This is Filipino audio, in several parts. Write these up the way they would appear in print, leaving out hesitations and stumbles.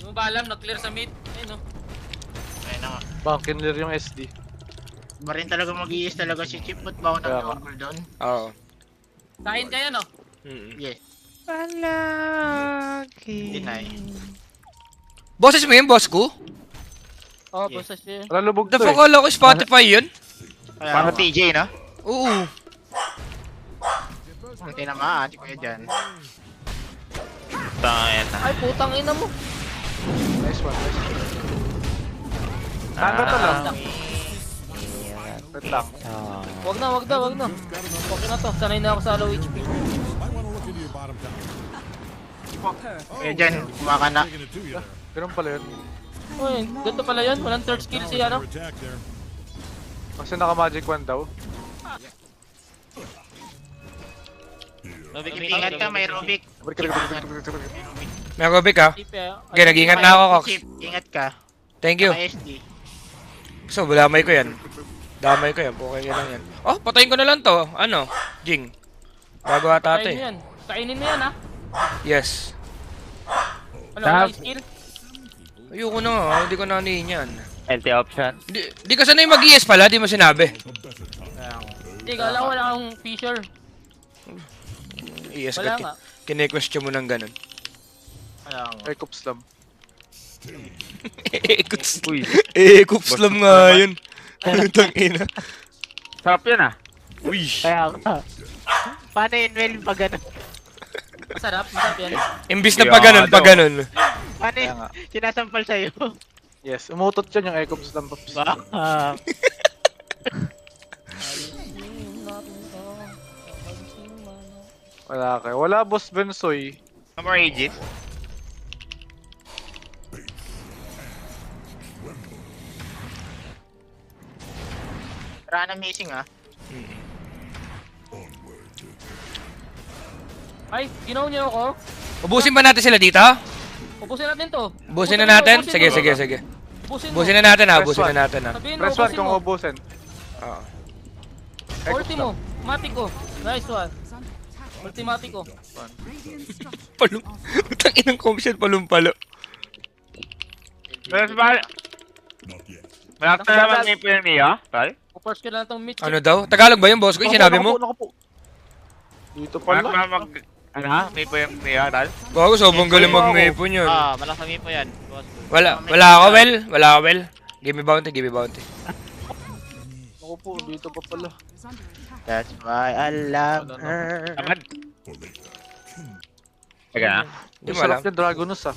Yung balam, na-clear sa mid. Ayun, no? Ayun na nga. Bankin clear yung SD. Ba rin talaga mag-iis talaga si Chip. Ba't ba ako Kaya nag-over doon? Oo. Kain kayo, no? Yes. Palagi. Deny. Boses mo yun, boss ko? Oo, Yeah. basta siya. Wala lubog The to fuck, eh. ala ko Spotify yun? Kaya Parang ako. TJ, no? Oo. Hindi na maati ko dyan. Tangan na. Ay, putang ina mo. Nice one, nice one. Tanda to lang. Wait lang. Wag na. Okay na to. Sanay na ako sa low HP. Kaya dyan, kumaka na. Ganun pala yun. Uy, ganito pala yun. Walang third skill si ano. Kasi naka-magic wand daw. Rubik, ingat ka, may Rubik. May Rubik ha? Chip, eh. Okay, nag-ingat na ako, Cox. Chip, ingat ka. Thank you. May SD. So, damay ko yan. Damay ko yan. Okay lang yan. Oh, patayin ko na lang to. Ano? Jing. Bago ata ito Kainin mo eh. yan. Kainin mo yan, ha? Yes. Ano, may skill? Ayoko na nga. Hindi ko na anihin yan. LT option. Di ka sanay mag-ES pala. Di mo sinabi. Hindi, kala ko wala akong Fisher. ES Wala ka. nga. Kine-question mo ng ganun. Kaya nga. Ay, Coop Slam. Uy. Kups lang nga yun. Putang ina. Sarap yun, ah. Uy. Kaya nga. Paano yun, Well, pag ano? Masarap yan. Imbis na pa ganun, pa ganun. Paano Kaya yun? nga. Sinasampal sa'yo. Yes, umutot yan yung Coop Slam. Pops. Wala kayo. Wala Boss Bensoy. No more Aegis. Rana missing ah. Ay, ginaw niyo ako. Ubusin ba natin sila dito? Ubusin natin to. Ubusin na natin? Ubusin Sige, mo. sige, sige. Ubusin mo. Ubusin na natin ha, Press ubusin one. na natin ha. Sabihin mo, Press 1 ubusin kung mo. ubusin. Oo. Ulti mo. Mati ko. Nice one. Ultimati ko. Palum. Utang inang commission, palumpalo. Pero sa malak na naman may film niya, tal? Upers ko lang itong mid. Ano daw? Tagalog ba yung boss ko? Yung sinabi mo? Naku po. Dito Malak pala. na ano ha? May film niya, tal? Bago, sobrang galing mag-mapon yun. Malakami po yan. Boss. Wala ako, well. Wala ako, well. Give me bounty, give me bounty. Naku po, dito pa pala. That's why I love her. Tamad. Teka na. Hindi Yung mo alam. sarap yung Dragonus ah.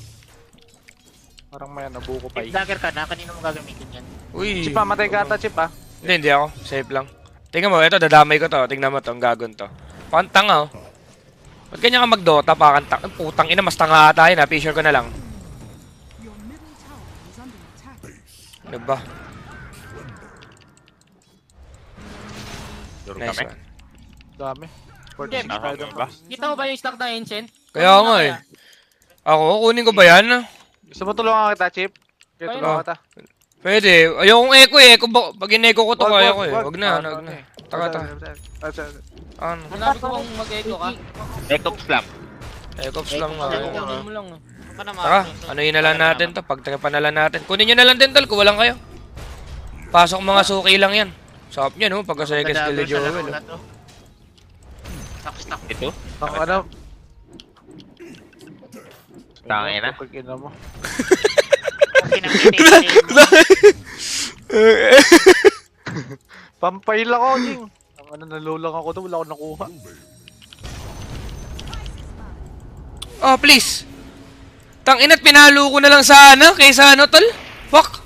Parang may nabuko pa If eh. dagger ka na, kanino mo gagamitin yan? Uy. Chip ah, matay ka ata, Chip ah. Hindi ako. Safe lang. Tingnan mo, ito, dadamay ko to. Tingnan mo to, ang gagon to. Pantang oh. Ba't ganyan ka mag-Dota? Pakantang. Putang ina, mas tanga tayo na. Fisher ko na lang. Ano ba? Duro Nice kami. one. Dami. Jeff, Ba? kita mo ba yung stock na ancient? Kaya nga eh. Ako, kunin ko ba yan? Gusto mo tulungan kita, Chip? Kaya Ayun, tulungan oh. kita. Pwede. Ayokong echo eh. Pag in-echo ko to, kaya ko eh. Wag na, Ah, wag na. okay. Taka. Ano? Sinabi ko kung mag-echo ka. Echo slam. Echops lang nga. Echo. Kunin mo lang. Taka, ano yun na lang natin to. Pagtripan na lang natin. Kunin nyo na lang din tol, kung walang kayo. Pasok mga suki lang yan. Sarap nyo no, pagka second skill ni Joel. Oh. Stock. Ito? Ang ano? Tangin na. Pag ina mo. Pampay lang ako, Jing. Ang ano, nalulang ako doon, wala akong nakuha. Oh, please. Tang ina't pinalo ko na lang sana kaysa ano tol. Fuck.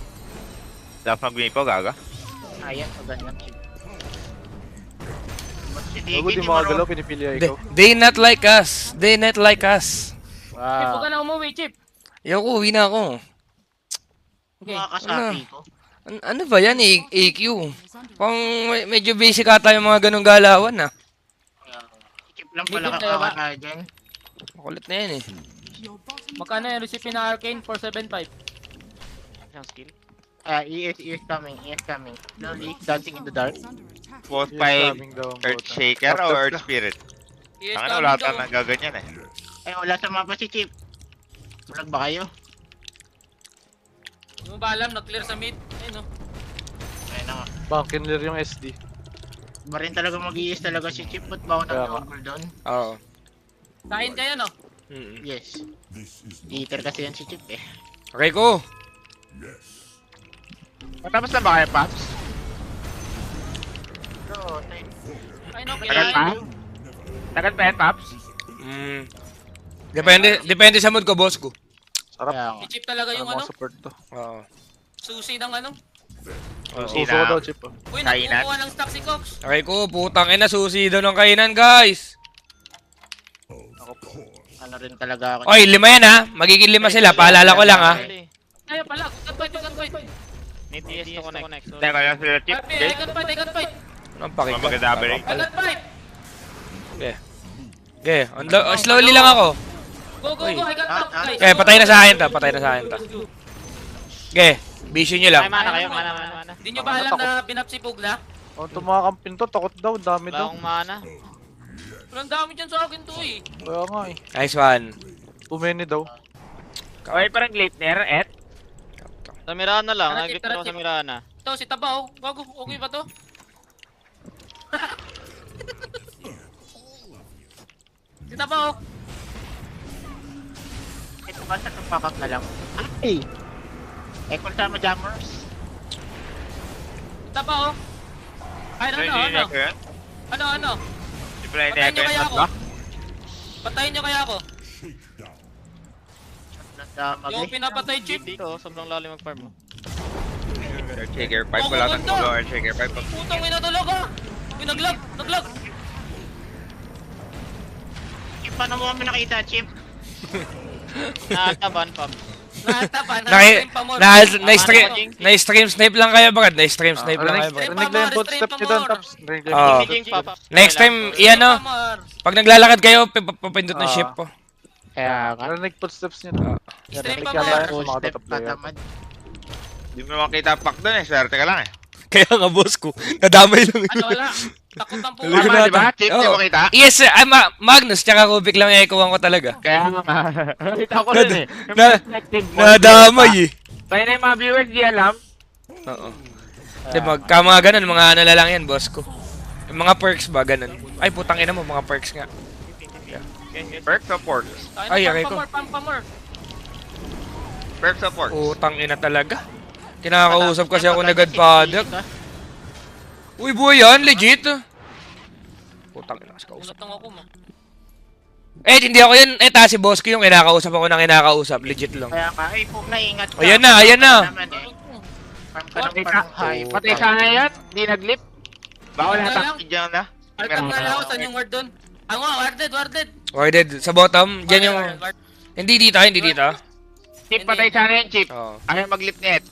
Dapat mag-mapo, gaga. Ayan, so ganyan. Bago di makagalaw, pinipili ako. They not like us. They not like us. Chip, huwag Wow. ka na umuwi, Chip. Ayoko, uwi na ako. Okay. Makakasapi ko. Ano ba yan, AQ? Pang medyo basic ata yung mga ganong galawan ah. Chip lang pala Medyo tayo ba? kakakaya dyan. Makulit na yan eh. Magkano yung recipe na Arcane? 475. Isang skill. ES coming. Slowly, dancing in the dark. Both Yes, 5 coming daw ang Earth bota. Shaker o After Earth fla- Spirit? Yes, Ang ano, wala tayong nagaganyan eh. Ay, wala sa mapa si Chip. Bulag ba kayo? Yung balam, nag-clear sa mid. Ayun no. Ayun na nga. Bang, kinler yung SD. Ba rin talaga mag-iis talaga si Chip. Ba't ba ako Kaya nga. nag-double doon? Oo. Kain kayo no. Yes. Eater kasi yan si Chip eh. Okay ko. Matapos na ba kayo, Paps? Oo, Ay no, Tagal pa? kailangan. Tagal pa yan, Paps? Depende sa mood ko, boss ko. Sarap. kaya nga. Si Chip talaga yung ano, Mga support to. Oo. susi ng ano. Susi Suso ko daw, na. Chip. Oh. Uy, Kainan. nagkukuha ng stock si Cox. Okay ko, putang ina, susi daw ng kainan, guys. Ano rin talaga ako. Oy, 5 yan ha. Magiging 5 sila, paalala ko lang ha. Kaya pala, gunfight. Need TS to connect. Teka lang sila, Chip. I got fight. Anong pakita? Maganda ba rin? I got fight. Okay. Okay, slowly lang ako. Go, I got top, guys. Okay, patay na sa akin to, Okay, vision nyo lang. Ay, mana kayo, mana. Hindi nyo ba alam na binapsipog na? Oh, tumakampin to, takot daw, dami Wala daw. akong mana. Walang dami dyan sa akin to eh. Kaya nga eh. Nice one. Too many daw. Okay, parang Gleipnir, et. Sa Mirana lang, Tara, Chip, nag-grip ako tara, sa Mirana. Ito, si Tabaw. Bago, okay ba to? Si Tabaw. Ito ba sa tumpakak na lang? Ay! Eh, kung sama jammers. Si Tabaw. Ay, ano? Ano? Supply Patayin nyo kaya ako. ba? Patayin nyo kaya ako. Nandamag Yung eh. pinapatay Chip. Dito, sobrang lalim mag-farm mo. Shaker 5, wala kang ganda. tulo or Shaker 5. Putang ina talaga. Uy, naglag. Chip, paano mo kami nakita, Chip? Nakataban, Pam. Na-stream snipe lang kayo bagad. Na-stream snipe lang kayo bagad. Rinig na yung footstep niyo doon, Paps. Rinig na yung Oo. Imaging pa, Pam. Next time, iyan no. Pag naglalakad kayo, papindot ng ship po. Kaya nga. Rinig footsteps niyo doon. Yan, Stream rinig pa yata mo. yan sa Full mga step top player. katamad. Hindi mo makita pak doon eh, swerte ka lang eh. Kaya nga boss ko, nadamay lang. Ano, wala. Takot ang puwa. Talaga Tama, natin. di ba? Chip, di Oo. mo kita? Yes sir, Magnus, tsaka Kubik lang yung ikuhan ko talaga. Kaya nga. Nakita ko rin eh. Yung Na- perspective mo. Nadamay eh. Tayo na yung mga viewers, di alam. Oo. Di ba, mga ganun, mga ano na lang yan, boss ko. Yung mga perks ba, ganun. Ay, putang ina mo, mga perks nga. Perks o porks? Ay, okay ko. Pamor. Perks o porks? Putang ina talaga. Kinakausap kasi ako na Godfather. Uy, buhay yan, legit. Putang ina kasi kausap. Usap ako mo. Eh, hindi ako yun. Eh, si boss ko yung kinakausap ako ng kinakausap. Legit lang. Kaya nga, ay, pug na ingat ka. Ayan na. Naman eh. Farm ka ng Patay parang high. Patay sana yan, di naglip. Bawal Ano na lang? takid dyan na. Altag na lang ako, saan yung ward doon? Ako, warded. Warded. Sa bottom, dyan yung... Hindi dito. Chip, patay sana yan, Chip. Oo. Ayaw maglip net.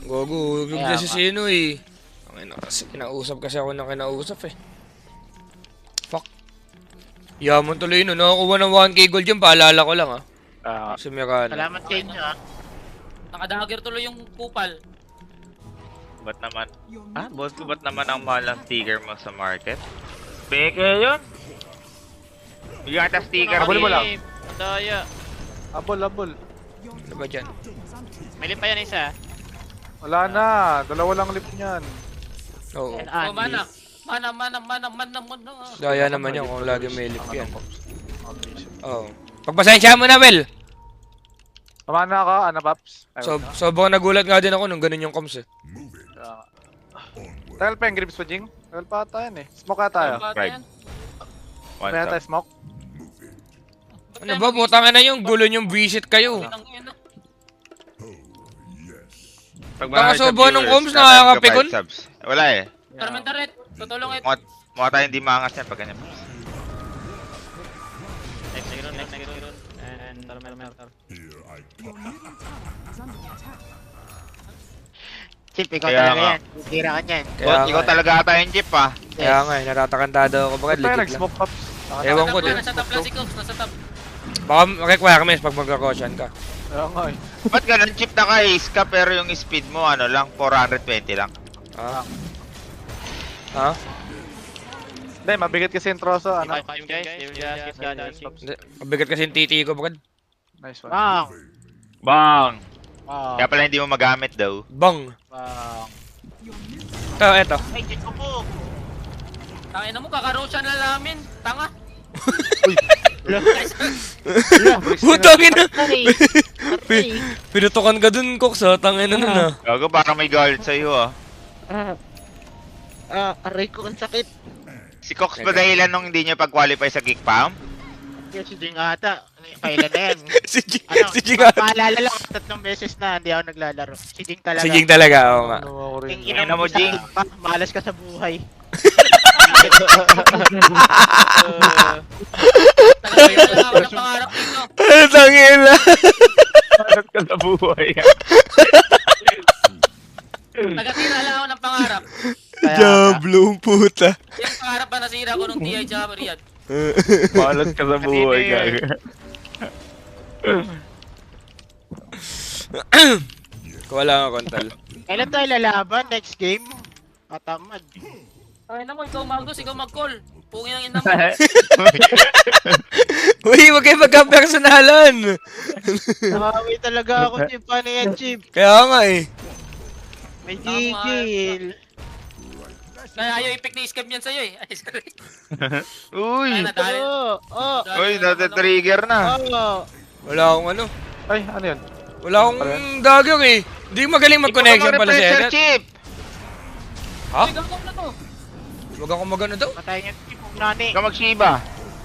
Gogo, huwag Kaya na si nga. Sino eh. Ang ina kasi, kinausap kasi ako ng kinausap eh. Fuck. Yaman tuloy no, nakakuha ng 1k gold yun, paalala ko lang ah. Si Mirana. Salamat sa inyo ah. Nakadagger tuloy yung kupal. Ba't naman? Ah, boss ko, ba't naman ang mahal ng sticker mo sa market? Peke yun. Bigyan kita sticker. Abol mo lang. Daya. Abol. Ano ba dyan? May lip pa yan isa. Wala na. Dalawa lang lip niyan. Oo. And Oh, Andy. mana. Daya naman yan kung lagi may lip yan. Oo. Pagpasensya mo na, Well. Kamana ka, ano, Paps? Sobrang nagulat nga din ako nung ganun yung comms eh. Tagal pa yung grips pa, Jing? Tagal pa ata yan eh. Smoke ata tayo. One Kaya tayo shot. smoke? Ano ba, putang na yung gulo yung visit kayo. Pag Nakasubo nung comms, kakain ka nakakapikon. 5 subs. Wala eh. Permanent, tutulong ito. Mukha tayo hindi maangas yan pag ganyan. Next run. And Tormentor. Chip, ikaw Kaya talaga nga. yan. Tira ka niyan. Kaya Bot, nga ikaw eh. talaga ata yung Chip ah. Kaya nga eh, natatakantado ako bagad, Ba't tayo legit lang. nag-smoke, Paps? Ewan ko din. Nasa top lang si Cox, nasa top. Baka requirements pag magkakosyan ka. Kaya nga eh. Ba't ganun Chip naka-ace ka pero yung speed mo ano lang, 420 lang? Ha? Ha? Hindi, mabigat kasi yung troso, ano? 5 guys, they will just keep gathering. Hindi, mabigat kasi yung titi ko bagad. Nice one. Bang! Bang! Kaya pala hindi mo magamit daw. Bang. Eto. Ay, dyan ko po. Tangin na mo, kakarosa na namin. Tanga. Putangin na. Pinutukan ka dun, Cox, ha? Tangin na nun, ha? Gago, parang may galit sa'yo ah. Aray ko, ang sakit. Si Cox ba dahilan nung hindi niya pag-qualify sa Geek Pam? Kasi Jing ata. Kailan na yan? Si Jing, Ano, si Jing, ha? paalala lang, 3 beses na hindi ako naglalaro. Si Jing talaga. Si Jing talaga, oo nga. Ano ako rin. King ina Ina mo, Jing. Malas ka sa buhay. Tagapin na lang ako ng pangarap dito. Tangin na. Bakit ka sa buhay? Tagatira lang ako ng pangarap. Diablo, puta. Yung pangarap ba nasira ko nung TI tsaka Riyadh? Balas ka sa buhay, gago. Wala nga kontal. Kailan tayo lalaban? Next game? Matamad. Ay na mo, ikaw magos, ikaw mag-call. Pungin ang ina mo. Uy, huwag kayo magka-personalan. Nakaway talaga ako, Chip. Paano yan, Chip? Kaya nga eh. May gigil. Kaya ayaw i-pick ni Scam yan sa'yo eh. Ay, sorry. Uy! Ay, nadali. Uy, nati-trigger na. Wala akong ano. Ay, ano yun? Wala akong dagger eh. Hindi magaling mag-connection pala si Refresher Edet. chip! Ha? Ay, gagawin na to. Huwag akong magano daw. Patay niya, Chip. Huwag nani. Ikaw mag-Shiba.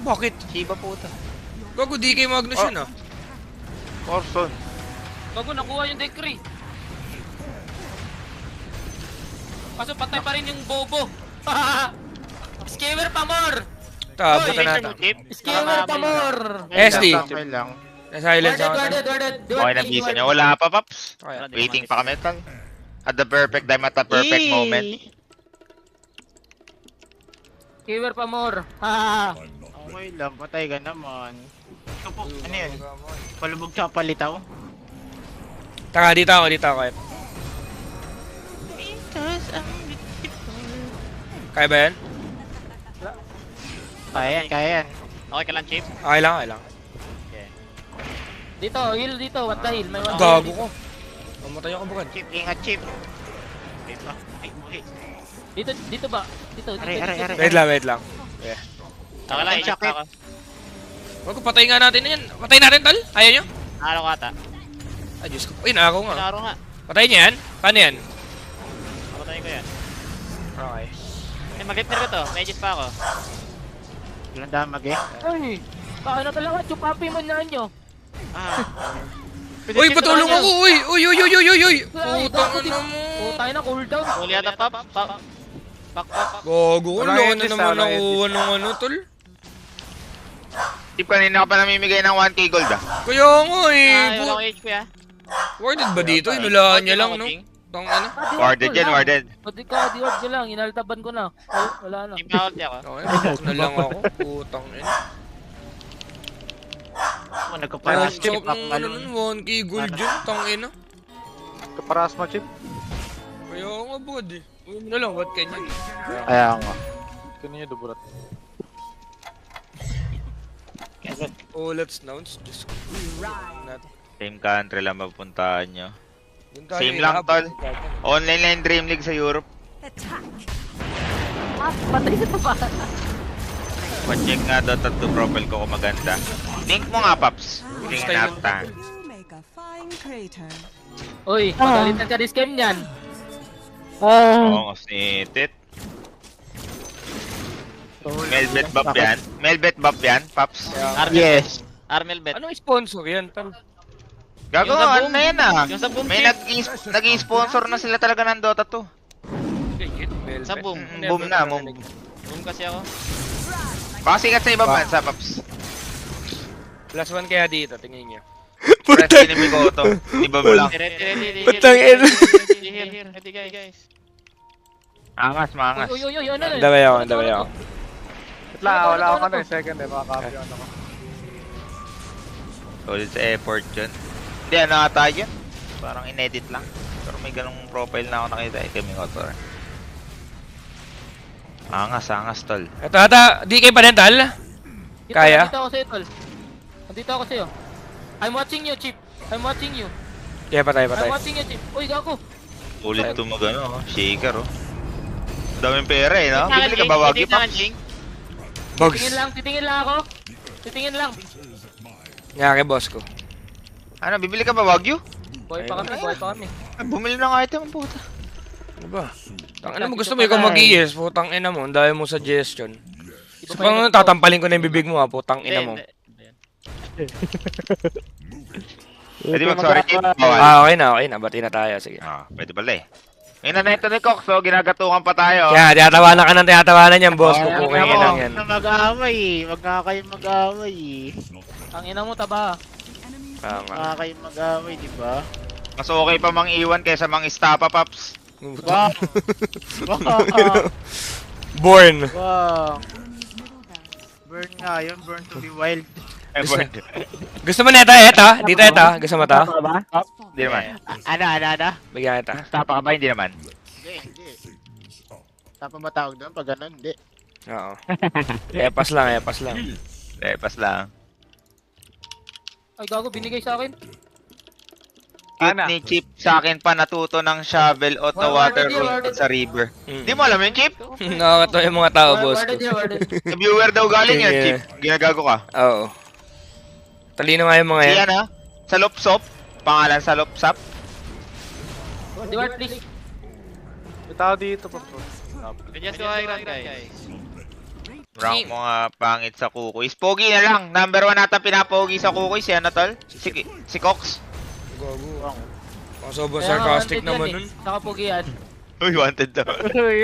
Bakit? Shiba puta. Gago, di kayo Magnus yun ah. Orson. Bago nakuha yung decree. Kaso patay pa rin yung bobo. Scammer pa more! Tabutan natin. Scammer pa more! SD. Okay lang. Na-silence ako. Worded. Okay na bisa niya. Wala pa, Paps. Okay. Waiting pa kami, tal. At the perfect time, at the perfect moment. Scammer pa more. Ha! Okay lang, patay ka naman. Ito po, ano yun? Palubog sa palitaw? Taka, dito ako. Kaya ba yan? Kaya yan. Okay ka lang, Chip? Okay lang. Dito, heal dito. What the heal? May one Gago ko. Mamatay ako bukad. Chip, ingat, Chip. Wait pa. Ay, buhi. Dito ba? Dito. Aray. Wait lang. Okay lang, ingat Sakit. ako. Wag ko, patayin nga natin na yan. Patayin natin, tal? Ayaw nyo? Nakalo ko ata. Ay, Diyos ko. Uy, nakako nga. Pinaro nga. Patayin niya yan? Paano yan? Papatayin ko yan. Okay. Eh, mag-lip ko to. Mages pa ako. Walang damag eh. Ay! Baka na talaga. Chupapi mo na nyo. Uy, patulong ako! Uy! Ay, Putang gago, ina mo! Putay na, cooldown. Huli ata, Pop. Back. Gago ko. Wala Loko yan, na Tis, naman wala yan, nakuha ng ano, tol. Chip, kanina ka pa namimigay ng 1k gold ah. Kaya nga eh. Ay, wala akong HP ah. Worded ba dito? Inulaan niya lang, no? Tang ano? Warded yan, warded. Pwede ka, di-ward ko lang. Inaltaban ko na. Ay, wala na. Team out niya ako. Okay, nabok na lang ako. Putang ina. Ako, nagkaparas, Chip. Sakop ng ano nun, 1k gold yun. Tang ina. Kaparas mo, Chip. Kaya nga, bud eh. Uy mo na lang, what can you? Kaya nga. Kanina duburat. Oh, let's announce. Diyos ko. Same country lang mapuntahan nyo. Yun tayo, Same lang, inaabot. tol. Online lang yung Dream League sa Europe. Patay sa taba. Pa-check nga Dota 2 profile ko kung maganda. Link mo nga, Paps. Tingnan natin. Make a fine crater. Uy, pagalitan ka di-scam niyan. Oo, snitit. Melbet buff yan? Melbet buff yan, Paps? Yes. Armel bet. Anong sponsor yan, tal? Gago, Yung sa ano boom. na yan ah? Yung sa boom, May Chip. naging sponsor na sila talaga ng Dota 2. Sa boom. Boom na, boom. Boom kasi ako. Baka sikat sa ibang bansa, Paps. Plus 1 kaya dito, tingin niyo. Press enemy ko to. Iba mo lang. Ready. Putang ina. Ready guys. Angas, mangas. Uy, ano na? Andaway ako. Wala ako ano, second eh. Makaka-campion ako. Solid sa effort yun. Hindi, ano ata yun? Parang inedit lang. Pero may ganung profile na ako nakita eh. Kami ko to. Angas, tol. Ito ata, di kayo pa rin, tal? Kaya? Nandito ako sa'yo, tol. Nandito ako sa'yo. I'm watching you, Chip. I'm watching you. Kaya patay, I'm patay. watching you, Chip. Uy, gago. Ulit to mag ano, shaker oh. Daming pera eh, no? Bibili ka ba Wagyu Pops? Bogs. Titingin lang ako. Titingin lang. Nga kay boss ko. Ano, bibili ka ba Wagyu? Buhay pa kami. Ay, bumili ng item ang puta. Ano ba? Tangina mo, gusto mo ikaw mag-ES, putang ina mo, ang dami mong suggestion. So, pang tatampalin ko na yung bibig mo ha, putang ina mo. Pwede mag-sorry Chip. Okay na, bati na tayo, sige. Ah, pwede pala eh. Ngayon na ito ni Cox, so ginagatukan pa tayo. Kaya, tinatawanan ka ng tinatawanan yan, boss, pupukin ka lang yan. Mag-aaway eh. Magkakayo mag-aaway eh. Ang ina mo, taba. Tama. Magkakayo mag-aaway, di ba? Mas okay pa mang iwan kaysa mang istapa, Pops. Wow! Wow! Born. Wow! Burn nga yun, burn to be wild. Gusto mo na ito, Dito ito, gusto mo ito? Hindi naman. Ano? Bigyan kita. Istapa ka ba? Hindi naman. Hindi. Tapa ba tawag doon? Pag ganun, hindi. Oo. Epas lang. Pas lang. Ay, gago, binigay sa akin. Cute ni Chip sa akin pa natuto ng shovel o the water room sa river. Di mo alam yun, Chip? Nakakatawa yung mga tao, boss ko. Sa viewer daw galing yan, Chip. Ginagago ka. Oo. Talino nga yung mga yan. Yan ha? Sa Lopsop. Pangalan sa Lopsop. Diwart, please. May tao dito po. Just go high ground, guys. Rank mo nga pangit sa kukuy. Pogi na lang. Number 1 nata pinapogi sa kukuy. Si ano tol? Si Cox. Gago. Ang sobrang sarcastic naman nun. Saka pugian. Uy, wanted daw. Uy!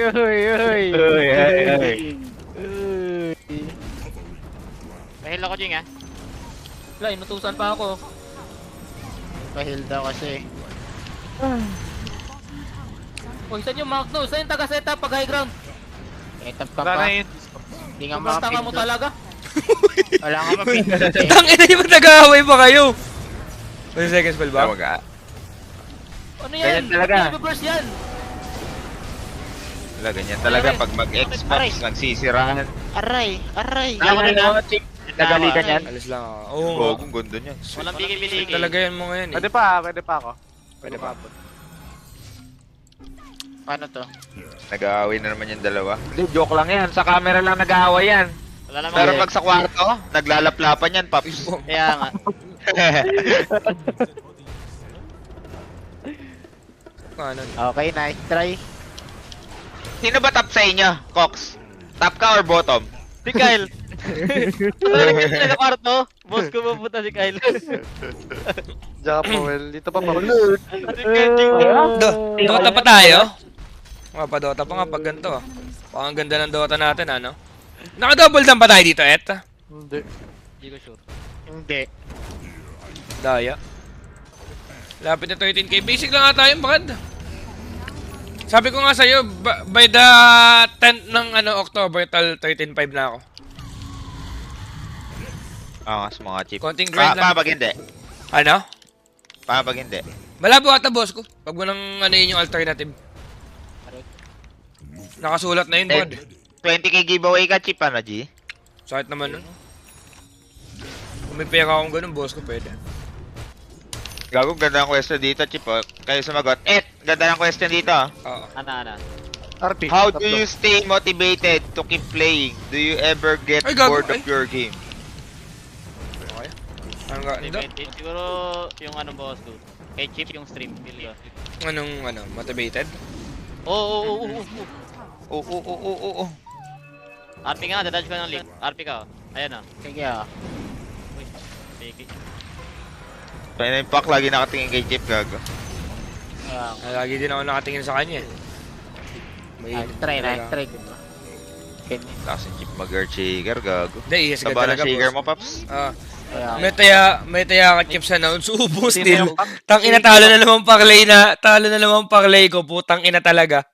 Pahil ako, Jing, ah. Wala, inutusan pa ako. Pahil daw kasi. Uy, saan yung Magno? Saan yung taga-setup pag high ground? Etap ka pa. Hindi nga Sobrang tanga mo mapindot. talaga. Wala nga mapindot eh. Tangina yung nag-aaway pa kayo. 20 seconds spell ba? Tawag ka. Ano yan? Ganyan talaga. Reverse yan. Wala, ganyan talaga. Pag mag-Xbox, nagsisiraan. Aray! Ako na Chip. Nagali ka niyan. Alis lang ako. Oo nga. Gogong gundo niyan. Walang bigay-bigay. Talaga yan mo ngayon eh. Pwede pa ako. Pwede pa. Paano to? Nag-aaway na naman yung dalawa. Hindi, joke lang yan. Sa camera lang nag-aaway yan. Wala naman. Pero pag sa kwarto, naglalaplapan yan, Paps. Kaya nga. Ano? Okay, nice try. Sino ba top sa inyo, Cox? Top ka or bottom? Si Kyle. Tuloy ka sila sa kwarto. Boss ko pupunta si Kyle. Diyan ka po, well. Dito pa pa. Si Kyle, Jing. Dota pa tayo? Mga pa-Dota pa nga pag ganito ah. Ang ganda ng Dota natin ano? Naka-double down pa tayo dito, Et? Hindi. Hindi ko sure. Hindi. Daya. Lapit na 13k. Basic lang nga tayo, Brad. Sabi ko nga sa'yo, by the 10th ng October, 13.5 na ako. Angas mga Chip. Konting grind lang. Pag hindi. Ano? Pag hindi. Malabo ata, boss ko. Pag mo nang yun yung alternative. Nakasulat na yun, Brad. 20k giveaway ka, Chip, ano, G? Sakit naman nun. Kung may pera akong ganun, boss ko, pwede. Gago, ganda ng question dito, Chip. Oh. Kayo sumagot. Ganda ng question dito. Oo. Ana. RP. How do you stay motivated to keep playing? Do you ever get Ay, gago, bored of your game? Okay. Ang ganda. Siguro yung boss ko. Kay Chip yung stream. Feel ko. Anong, motivated? Oo. Oo. RP nga, dadadge ko ng link. RP ka, oh. Ayan, oh. Sige ah. Uy, fake it. Kaya na yung pack, lagi nakatingin kay Chip, gago. Lagi din ako nakatingin sa kanya eh. May Nice try. Diba? Kasi Chip mag-earth shaker, gago. Hindi, yes, Saba ng talaga, shaker boss. mo, Paps? Ah, Kaya, may taya ka chips announce, ubos din. Tang ina, talo na naman parlay ko, putang ina talaga.